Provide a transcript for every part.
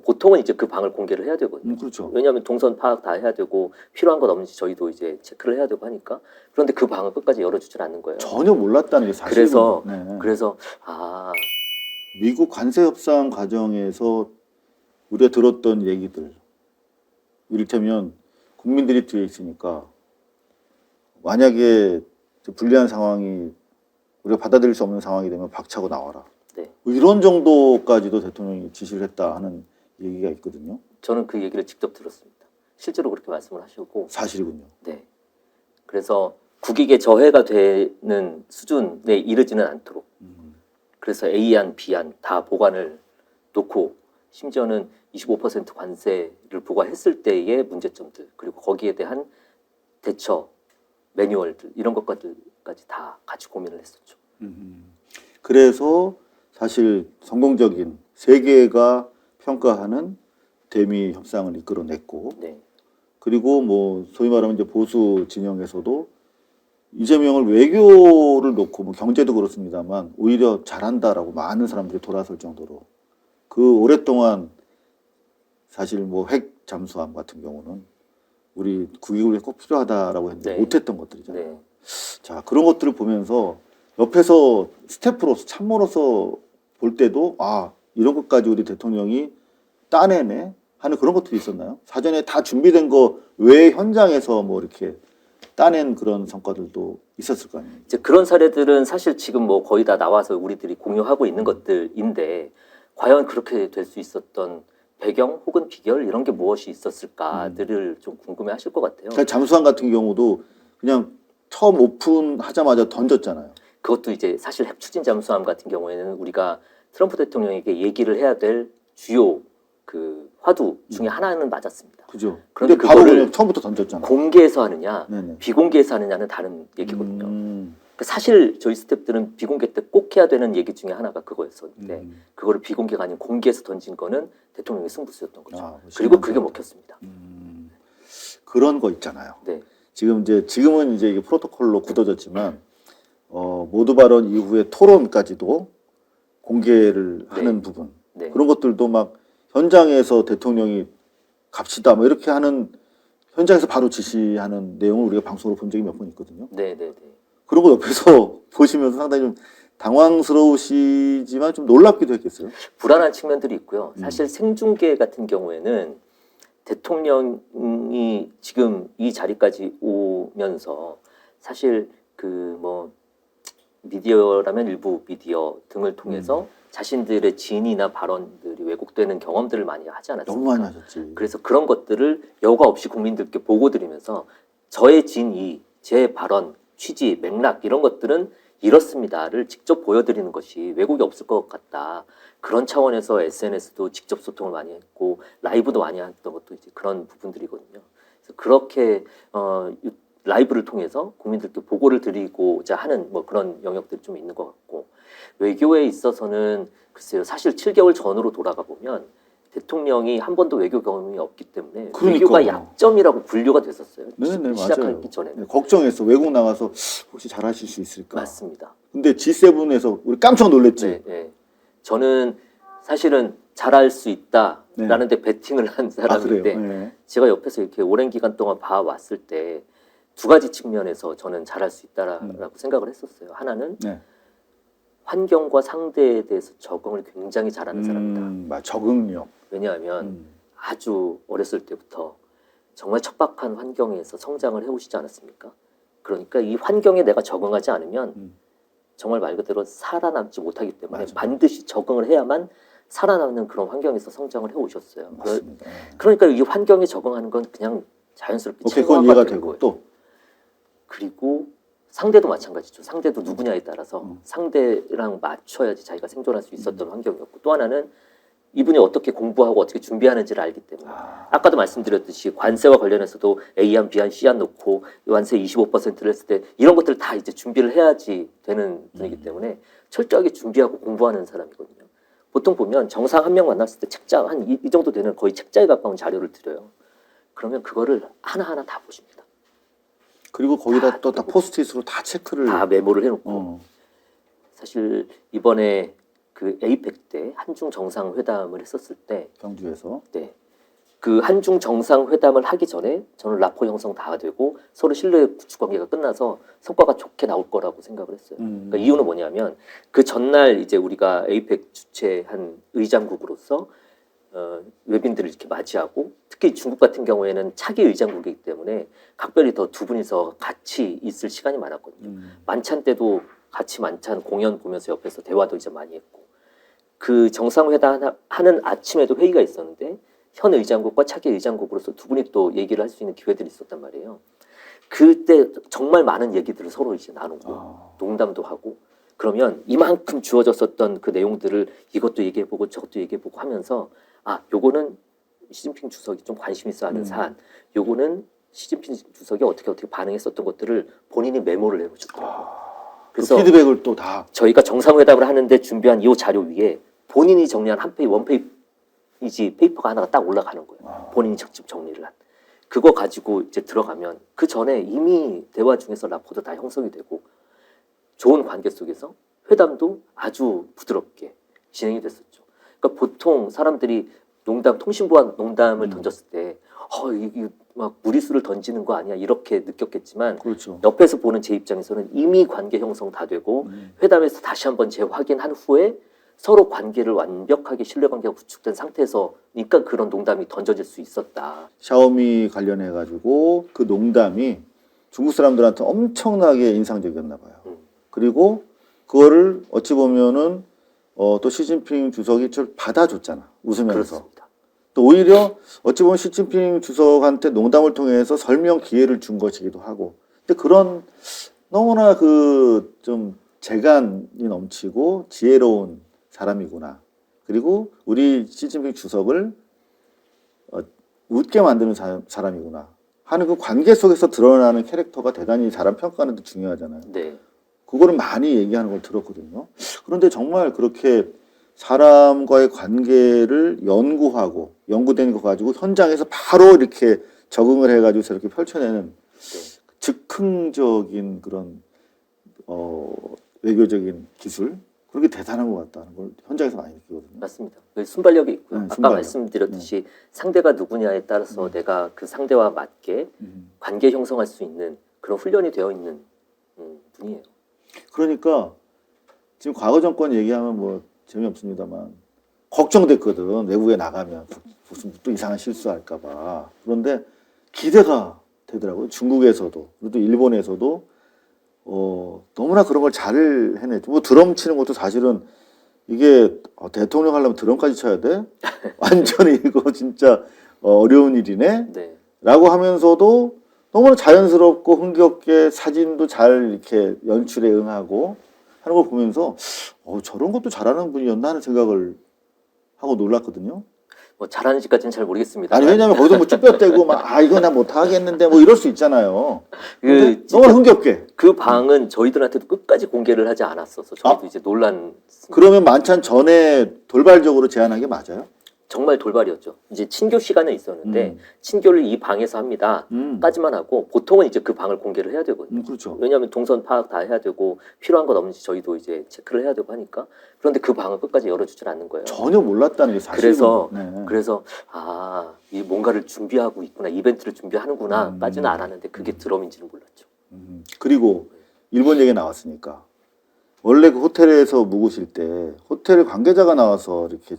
보통은 이제 그 방을 공개를 해야 되거든요. 그렇죠. 왜냐하면 동선 파악 다 해야 되고 필요한 것 없는지 저희도 이제 체크를 해야 되고 하니까. 그런데 그 방을 끝까지 열어주질 않는 거예요. 전혀 몰랐다는 게 사실이군요. 그래서 미국 관세 협상 과정에서 우리가 들었던 얘기들, 이를테면 국민들이 뒤에 있으니까 만약에 불리한 상황이 우리가 받아들일 수 없는 상황이 되면 박차고 나와라. 네. 뭐 이런 정도까지도 대통령이 지시를 했다 하는 얘기가 있거든요. 저는 그 얘기를 직접 들었습니다. 실제로 그렇게 말씀을 하셨고. 사실이군요. 네. 그래서 국익에 저해가 되는 수준에 이르지는 않도록. 그래서 A안, B안 다 보관을 놓고 심지어는 25% 관세를 부과했을 때의 문제점들 그리고 거기에 대한 대처 매뉴얼들 이런 것까지 다 같이 고민을 했었죠. 그래서 사실 성공적인 세계가 평가하는 대미 협상을 이끌어냈고, 네. 그리고 뭐 소위 말하면 이제 보수 진영에서도 이재명을 외교를 놓고 뭐 경제도 그렇습니다만 오히려 잘한다라고 많은 사람들이 돌아설 정도로 그 오랫동안 사실 뭐 핵 잠수함 같은 경우는 우리 국익을 위해 꼭 필요하다라고 했는데 네. 못했던 것들이잖아요. 네. 자, 그런 것들을 보면서 옆에서 스태프로서 참모로서 볼 때도 아, 이런 것까지 우리 대통령이 따내네 하는 그런 것들이 있었나요? 사전에 다 준비된 거 외 현장에서 뭐 이렇게 따낸 그런 성과들도 있었을 거 아니에요? 이제 그런 사례들은 사실 지금 뭐 거의 다 나와서 우리들이 공유하고 있는 것들인데 과연 그렇게 될 수 있었던 배경 혹은 비결 이런 게 무엇이 있었을까들을 좀 궁금해하실 것 같아요. 그러니까 잠수함 같은 경우도 그냥 처음 오픈하자마자 던졌잖아요. 그것도 이제 사실 핵 추진 잠수함 같은 경우에는 우리가 트럼프 대통령에게 얘기를 해야 될 주요 그 화두 중에 하나는 맞았습니다. 그죠. 그런데 근데 바로 그거를 그냥 처음부터 던졌잖아요. 공개해서 하느냐 네네. 비공개해서 하느냐는 다른 얘기거든요. 그러니까 사실 저희 스태프들은 비공개 때 꼭 해야 되는 얘기 중에 하나가 그거였었는데 그거를 비공개가 아닌 공개해서 던진 거는 대통령의 승부수였던 거죠. 아, 그리고 그게 먹혔습니다. 그런 거 있잖아요. 네. 지금은 이제 이게 프로토콜로 굳어졌지만 모두 발언 이후에 토론까지도 공개를 하는 부분 네. 그런 것들도 막 현장에서 대통령이 갑시다 뭐 이렇게 하는 현장에서 바로 지시하는 내용을 우리가 방송으로 본 적이 몇 번 있거든요. 네, 네, 네. 그런 거 옆에서 보시면서 상당히 좀 당황스러우시지만 좀 놀랍기도 했겠어요. 불안한 측면들이 있고요. 사실 생중계 같은 경우에는 대통령이 지금 이 자리까지 오면서 사실 그 뭐 미디어라면 일부 미디어 등을 통해서 자신들의 진이나 발언들이 왜곡되는 경험들을 많이 하지 않았습니까? 너무 많이 하셨지. 그래서 그런 것들을 여과 없이 국민들께 보고 드리면서 저의 진이, 제 발언, 취지, 맥락 이런 것들은 이렇습니다를 직접 보여드리는 것이 왜곡이 없을 것 같다. 그런 차원에서 SNS도 직접 소통을 많이 했고 라이브도 많이 했던 것도 이제 그런 부분들이거든요. 그래서 그렇게 라이브를 통해서 국민들께 보고를 드리고자 하는 뭐 그런 영역들이 좀 있는 것 같고 외교에 있어서는 글쎄요 사실 7개월 전으로 돌아가 보면 대통령이 한 번도 외교 경험이 없기 때문에 외교가 약점이라고 분류가 됐었어요. 네네, 시작하기 맞아요. 전에는. 네, 걱정했어. 외국 나가서 혹시 잘하실 수 있을까? 맞습니다. 근데 G7에서 우리 깜짝 놀랐지. 네, 네. 저는 사실은 잘할 수 있다라는 데 베팅을 한 사람인데 네. 제가 옆에서 이렇게 오랜 기간 동안 봐왔을 때 두 가지 측면에서 저는 잘할 수 있다라고 생각을 했었어요. 하나는 환경과 상대에 대해서 적응을 굉장히 잘하는 사람이다. 적응력. 왜냐하면 아주 어렸을 때부터 정말 척박한 환경에서 성장을 해오시지 않았습니까? 그러니까 이 환경에 내가 적응하지 않으면 정말 말 그대로 살아남지 못하기 때문에 반드시 적응을 해야만 살아남는 그런 환경에서 성장을 해오셨어요. 맞습니다. 그러니까 이 환경에 적응하는 건 그냥 자연스럽게 그건 이해가 되고 또 그리고 상대도 마찬가지죠. 상대도 누구냐에 따라서 상대랑 맞춰야지 자기가 생존할 수 있었던 환경이었고 또 하나는 이분이 어떻게 공부하고 어떻게 준비하는지를 알기 때문에 아까도 말씀드렸듯이 관세와 관련해서도 A안, B안, C안 놓고 관세 25%를 했을 때 이런 것들을 다 이제 준비를 해야지 되는 분이기 때문에 철저하게 준비하고 공부하는 사람이거든요. 보통 보면 정상 한 명 만났을 때 책자 한 이 정도 되는 거의 책자에 가까운 자료를 드려요. 그러면 그거를 하나하나 다 보십니다. 그리고 거기다 또 다 포스트잇으로 다 체크를 다 메모를 해놓고 사실 이번에 그 에이펙 때 한중 정상회담을 했었을 때, 경주에서. 네, 그 한중 정상회담을 하기 전에 저는 라포 형성 다 되고 서로 신뢰 구축 관계가 끝나서 성과가 좋게 나올 거라고 생각을 했어요. 그러니까 이유는 뭐냐면 그 전날 이제 우리가 에이펙 주최한 의장국으로서 외빈들을 이렇게 맞이하고 특히 중국 같은 경우에는 차기 의장국이기 때문에 각별히 더 두 분이서 같이 있을 시간이 많았거든요. 만찬 때도 같이 만찬 공연 보면서 옆에서 대화도 이제 많이 했고 그 정상회담 하는 아침에도 회의가 있었는데 현 의장국과 차기 의장국으로서 두 분이 또 얘기를 할 수 있는 기회들이 있었단 말이에요. 그때 정말 많은 얘기들을 서로 이제 나누고 농담도 하고 그러면 이만큼 주어졌었던 그 내용들을 이것도 얘기해보고 저것도 얘기해보고 하면서 아, 요거는 시진핑 주석이 좀 관심 있어 하는 사안, 요거는 시진핑 주석이 어떻게 반응했었던 것들을 본인이 메모를 해보셨더라고요. 그래서 그 피드백을 또 다 저희가 정상회담을 하는데 준비한 이 자료 위에 본인이 정리한 한 페이지, 원페이지 페이퍼가 하나가 딱 올라가는 거예요. 본인이 직접 정리를 한. 그거 가지고 이제 들어가면 그 전에 이미 대화 중에서 라포도 다 형성이 되고 좋은 관계 속에서 회담도 아주 부드럽게 진행이 됐었죠. 그러니까 보통 사람들이 통신부와 농담을 던졌을 때 이게 막 무리수를 던지는 거 아니야 이렇게 느꼈겠지만 그렇죠. 옆에서 보는 제 입장에서는 이미 관계 형성 다 되고 회담에서 다시 한번 재확인한 후에 서로 관계를 완벽하게 신뢰관계가 구축된 상태에서니까 그런 농담이 던져질 수 있었다. 샤오미 관련해 가지고 그 농담이 중국 사람들한테 엄청나게 인상적이었나 봐요. 그리고 그거를 어찌 보면은 또 시진핑 주석이 좀 받아줬잖아. 웃으면서. 그렇습니다. 또 오히려 어찌 보면 시진핑 주석한테 농담을 통해서 설명 기회를 준 것이기도 하고. 근데 그런 너무나 그 좀 재간이 넘치고 지혜로운 사람이구나. 그리고 우리 시진핑 주석을 웃게 만드는 사람이구나 하는 그 관계 속에서 드러나는 캐릭터가 대단히 사람 평가하는 데 중요하잖아요. 네. 그거를 많이 얘기하는 걸 들었거든요. 그런데 정말 그렇게 사람과의 관계를 연구하고 연구된 거 가지고 현장에서 바로 이렇게 적응을 해가지고 저렇게 펼쳐내는 즉흥적인 그런 외교적인 기술 그렇게 대단한 것 같다는 걸 현장에서 많이 느끼거든요. 맞습니다. 순발력이 있고요. 네, 아까 순발력. 말씀드렸듯이 상대가 누구냐에 따라서 내가 그 상대와 맞게 관계 형성할 수 있는 그런 훈련이 되어 있는 분이에요. 그러니까 지금 과거 정권 얘기하면 뭐 재미없습니다만 걱정됐거든. 외국에 나가면 무슨 또 이상한 실수할까봐. 그런데 기대가 되더라고요. 중국에서도 그리고 또 일본에서도 너무나 그런 걸 잘 해냈죠. 뭐 드럼 치는 것도 사실은 이게 대통령 하려면 드럼까지 쳐야 돼? 완전히 이거 진짜 어려운 일이네? 네. 라고 하면서도 너무나 자연스럽고 흥겹게 사진도 잘 이렇게 연출에 응하고 하는 걸 보면서 저런 것도 잘하는 분이었나 하는 생각을 하고 놀랐거든요. 뭐 잘하는지까지는 잘 모르겠습니다. 아니 왜냐면 거기서 뭐 쭈뼛대고 막 이거 나 못하겠는데 뭐 이럴 수 있잖아요. 그 너무 흥겹게. 그 방은 저희들한테도 끝까지 공개를 하지 않았어서 저희도 이제 논란. 그러면 만찬 전에 돌발적으로 제안한 게 맞아요? 정말 돌발이었죠. 이제 친교 시간은 있었는데 친교를 이 방에서 합니다. 까지만 하고 보통은 이제 그 방을 공개를 해야 되거든요. 그렇죠. 왜냐하면 동선 파악 다 해야 되고 필요한 것 없는지 저희도 이제 체크를 해야 되고 하니까. 그런데 그 방을 끝까지 열어주질 않는 거예요. 전혀 몰랐다는 게 사실은. 그래서 이 뭔가를 준비하고 있구나, 이벤트를 준비하는구나까지는 알았는데 그게 드럼인지는 몰랐죠. 그리고 일본 얘기 나왔으니까 원래 그 호텔에서 묵으실 때 호텔 관계자가 나와서 이렇게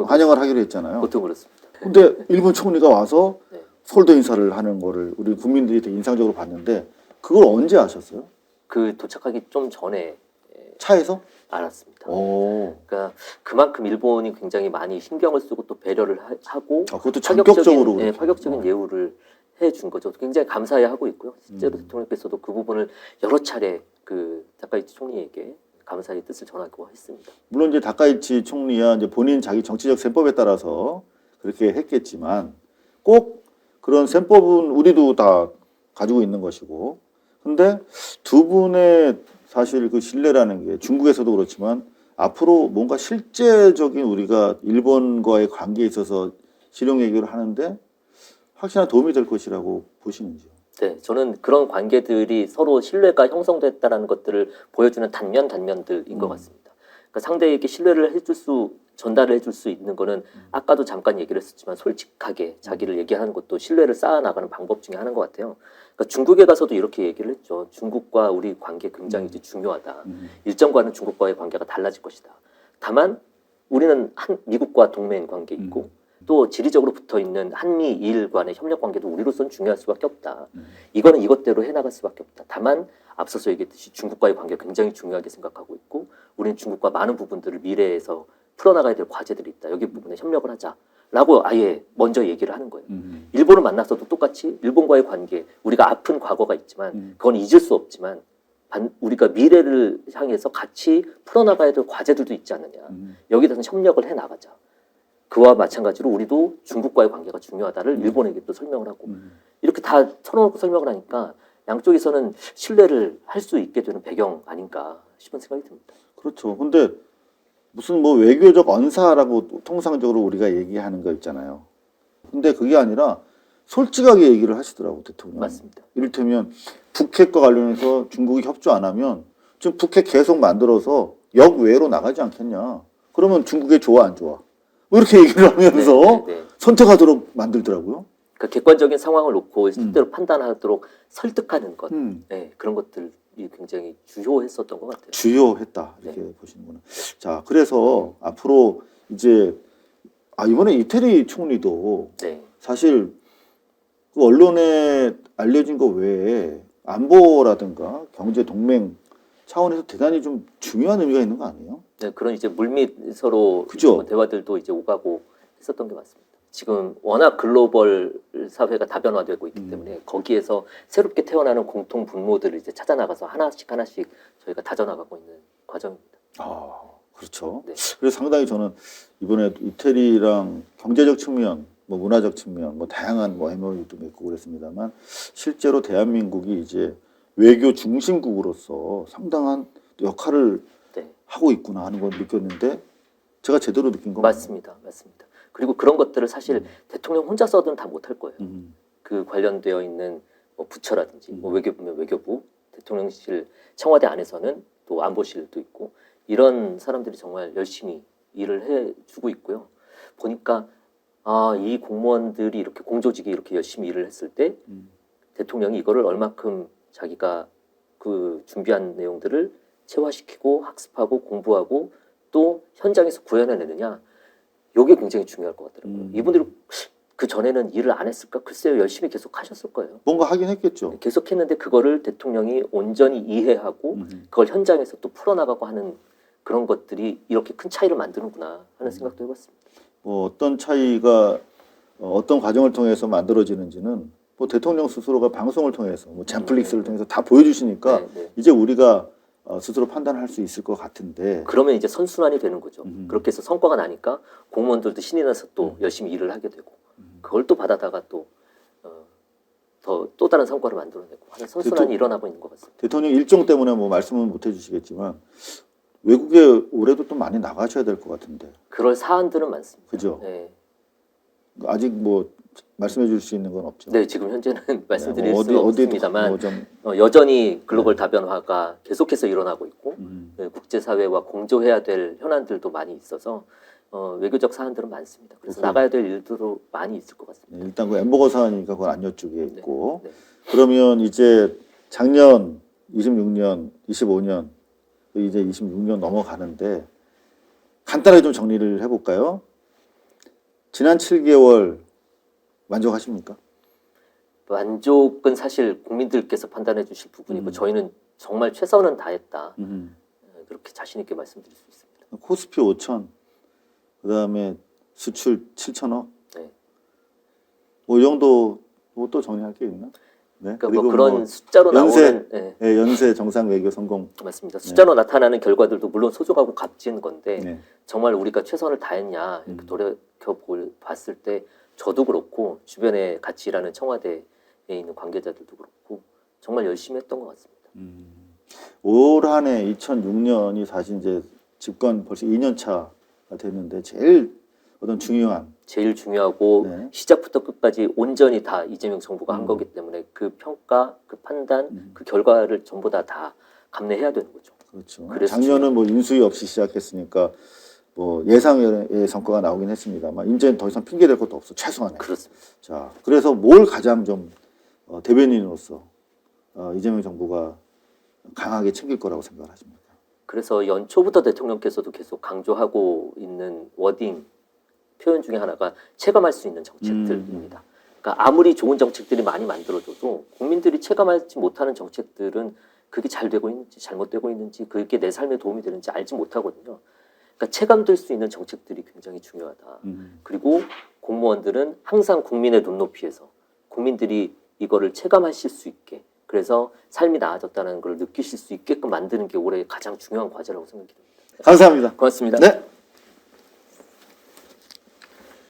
환영을 하기로 했잖아요. 보통 그렇습니다. 근데 일본 총리가 와서 네. 솔도 인사를 하는 거를 우리 국민들이 되게 인상적으로 봤는데 그걸 언제 아셨어요? 그 도착하기 좀 전에 차에서? 알았습니다. 오. 그러니까 그만큼 일본이 굉장히 많이 신경을 쓰고 또 배려를 하고 그것도 전격적으로 파격적인 예우를 해준 거죠. 굉장히 감사해하고 있고요. 실제로 대통령께서도 그 부분을 여러 차례 그 다카이치 총리에게 감사의 뜻을 전하고 했습니다. 물론 이제 다카이치 총리야 이제 본인 자기 정치적 셈법에 따라서 그렇게 했겠지만 꼭 그런 셈법은 우리도 다 가지고 있는 것이고 근데 두 분의 사실 그 신뢰라는 게 중국에서도 그렇지만 앞으로 뭔가 실제적인 우리가 일본과의 관계에 있어서 실용 얘기를 하는데 확실한 도움이 될 것이라고 보시는지요? 네, 저는 그런 관계들이 서로 신뢰가 형성됐다라는 것들을 보여주는 단면들인 것 같습니다. 그러니까 상대에게 신뢰를 전달을 해줄 수 있는 거는 아까도 잠깐 얘기를 했었지만 솔직하게 자기를 얘기하는 것도 신뢰를 쌓아나가는 방법 중에 하나인 것 같아요. 그러니까 중국에 가서도 이렇게 얘기를 했죠. 중국과 우리 관계 굉장히 이제 중요하다. 일정과는 중국과의 관계가 달라질 것이다. 다만 우리는 미국과 동맹 관계 있고 또 지리적으로 붙어 있는 한미일 간의 협력 관계도 우리로서는 중요할 수밖에 없다. 이거는 이것대로 해나갈 수밖에 없다. 다만 앞서서 얘기했듯이 중국과의 관계가 굉장히 중요하게 생각하고 있고 우리는 중국과 많은 부분들을 미래에서 풀어나가야 될 과제들이 있다. 여기 부분에 협력을 하자라고 아예 먼저 얘기를 하는 거예요. 일본을 만났어도 똑같이 일본과의 관계, 우리가 아픈 과거가 있지만 그건 잊을 수 없지만 우리가 미래를 향해서 같이 풀어나가야 될 과제들도 있지 않느냐. 여기에 대해서 협력을 해나가자. 그와 마찬가지로 우리도 중국과의 관계가 중요하다를 일본에게 또 설명을 하고 이렇게 다 털어놓고 설명을 하니까 양쪽에서는 신뢰를 할 수 있게 되는 배경 아닌가 싶은 생각이 듭니다. 그렇죠. 근데 무슨 뭐 외교적 언사라고 통상적으로 우리가 얘기하는 거 있잖아요. 근데 그게 아니라 솔직하게 얘기를 하시더라고, 대통령. 맞습니다. 이를테면 북핵과 관련해서 중국이 협조 안 하면 지금 북핵 계속 만들어서 역외로 나가지 않겠냐. 그러면 중국에 좋아 안 좋아? 뭐 이렇게 얘기를 하면서 선택하도록 만들더라고요. 그러니까 객관적인 상황을 놓고 실제로 판단하도록 설득하는 것, 그런 것들이 굉장히 주요했었던 것 같아요. 주요했다 이렇게 보시는구나. 자, 그래서 앞으로 이제 이번에 이태리 총리도 사실 그 언론에 알려진 거 외에 안보라든가 경제 동맹 차원에서 대단히 좀 중요한 의미가 있는 거 아니에요? 네, 그런 이제 물밑 서로 그죠? 대화들도 이제 오가고 했었던 게 맞습니다. 지금 워낙 글로벌 사회가 다변화되고 있기 때문에 거기에서 새롭게 태어나는 공통 분모들을 이제 찾아 나가서 하나씩 저희가 다져나가고 있는 과정입니다. 그렇죠. 네. 그래서 상당히 저는 이번에 이태리랑 경제적 측면, 뭐 문화적 측면, 뭐 다양한 뭐 MOU도 맺고 그랬습니다만 실제로 대한민국이 이제 외교 중심국으로서 상당한 역할을 하고 있구나 하는 걸 느꼈는데 제가 제대로 느낀 건 맞습니다. 그리고 그런 것들을 사실 대통령 혼자서는 다 못할 거예요. 그 관련되어 있는 뭐 부처라든지 뭐 외교부면 외교부, 대통령실, 청와대 안에서는 또 안보실도 있고 이런 사람들이 정말 열심히 일을 해주고 있고요. 보니까 이 공무원들이 이렇게 공조직이 이렇게 열심히 일을 했을 때 대통령이 이거를 얼마큼 자기가 그 준비한 내용들을 체화시키고 학습하고 공부하고 또 현장에서 구현해내느냐 이게 굉장히 중요할 것 같더라고요. 이분들이 그 전에는 일을 안 했을까? 글쎄요, 열심히 계속 하셨을 거예요. 뭔가 하긴 했겠죠. 계속 했는데 그거를 대통령이 온전히 이해하고 그걸 현장에서 또 풀어나가고 하는 그런 것들이 이렇게 큰 차이를 만드는구나 하는 생각도 해봤습니다. 뭐 어떤 차이가 어떤 과정을 통해서 만들어지는지는 뭐 대통령 스스로가 방송을 통해서 뭐 젠플릭스를 통해서 다 보여주시니까 이제 우리가 스스로 판단할 수 있을 것 같은데 그러면 이제 선순환이 되는 거죠. 그렇게 해서 성과가 나니까 공무원들도 신이 나서 또 열심히 일을 하게 되고 그걸 또 받아다가 또 다른 성과를 만들어내고 하는 선순환이 일어나고 있는 것 같습니다. 대통령 일정 때문에 뭐 말씀은 못 해주시겠지만 외국에 올해도 또 많이 나가셔야 될 것 같은데 그럴 사안들은 많습니다. 그죠? 네. 아직 뭐 말씀해 줄 수 있는 건 없죠. 네, 지금 현재는 말씀드릴 뭐 수는 없습니다만 여전히 글로벌 다변화가 계속해서 일어나고 있고 국제사회와 공조해야 될 현안들도 많이 있어서 외교적 사안들은 많습니다. 그래서 나가야 될 일들도 많이 있을 것 같습니다. 네, 일단 그 엠버거 사안이니까 그걸 안 여쭈겠고 그러면 이제 작년 26년, 25년 이제 26년 넘어가는데 간단하게 좀 정리를 해볼까요? 지난 7개월 만족하십니까? 만족은 사실 국민들께서 판단해 주실 부분이고 저희는 정말 최선은 다했다. 그렇게 자신 있게 말씀드릴 수 있습니다. 코스피 5천, 그 다음에 수출 7천억. 뭐 이 정도 뭐 또 정리할 게 있나? 네. 그러니까 뭐 그런 숫자로 나오는 연쇄 정상 외교 성공. 맞습니다. 숫자로 나타나는 결과들도 물론 소중하고 값진 건데 정말 우리가 최선을 다했냐 이렇게 돌이켜 봤을 때 저도 그렇고 주변에 같이 일하는 청와대에 있는 관계자들도 그렇고 정말 열심히 했던 것 같습니다. 올 한 해 2006년이 사실 이제 집권 벌써 2년 차가 됐는데 제일 제일 중요하고 시작부터 끝까지 온전히 다 이재명 정부가 한 거기 때문에 그 평가, 그 판단, 그 결과를 전부 다 감내해야 되는 거죠. 그렇죠. 그래서 작년은 뭐 인수위 없이 시작했으니까 뭐 예상의 성과가 나오긴 했습니다만 이제는 더 이상 핑계 댈 것도 없어. 최소한에. 그렇습니다. 자, 그래서 뭘 가장 좀 대변인으로서 이재명 정부가 강하게 챙길 거라고 생각하십니까? 그래서 연초부터 대통령께서도 계속 강조하고 있는 워딩 표현 중에 하나가 체감할 수 있는 정책들입니다. 그러니까 아무리 좋은 정책들이 많이 만들어져도 국민들이 체감하지 못하는 정책들은 그게 잘 되고 있는지 잘못되고 있는지 그게 내 삶에 도움이 되는지 알지 못하거든요. 그러니까 체감될 수 있는 정책들이 굉장히 중요하다. 그리고 공무원들은 항상 국민의 눈높이에서 국민들이 이거를 체감하실 수 있게 그래서 삶이 나아졌다는 걸 느끼실 수 있게끔 만드는 게 올해 가장 중요한 과제라고 생각이 듭니다. 감사합니다. 고맙습니다. 네.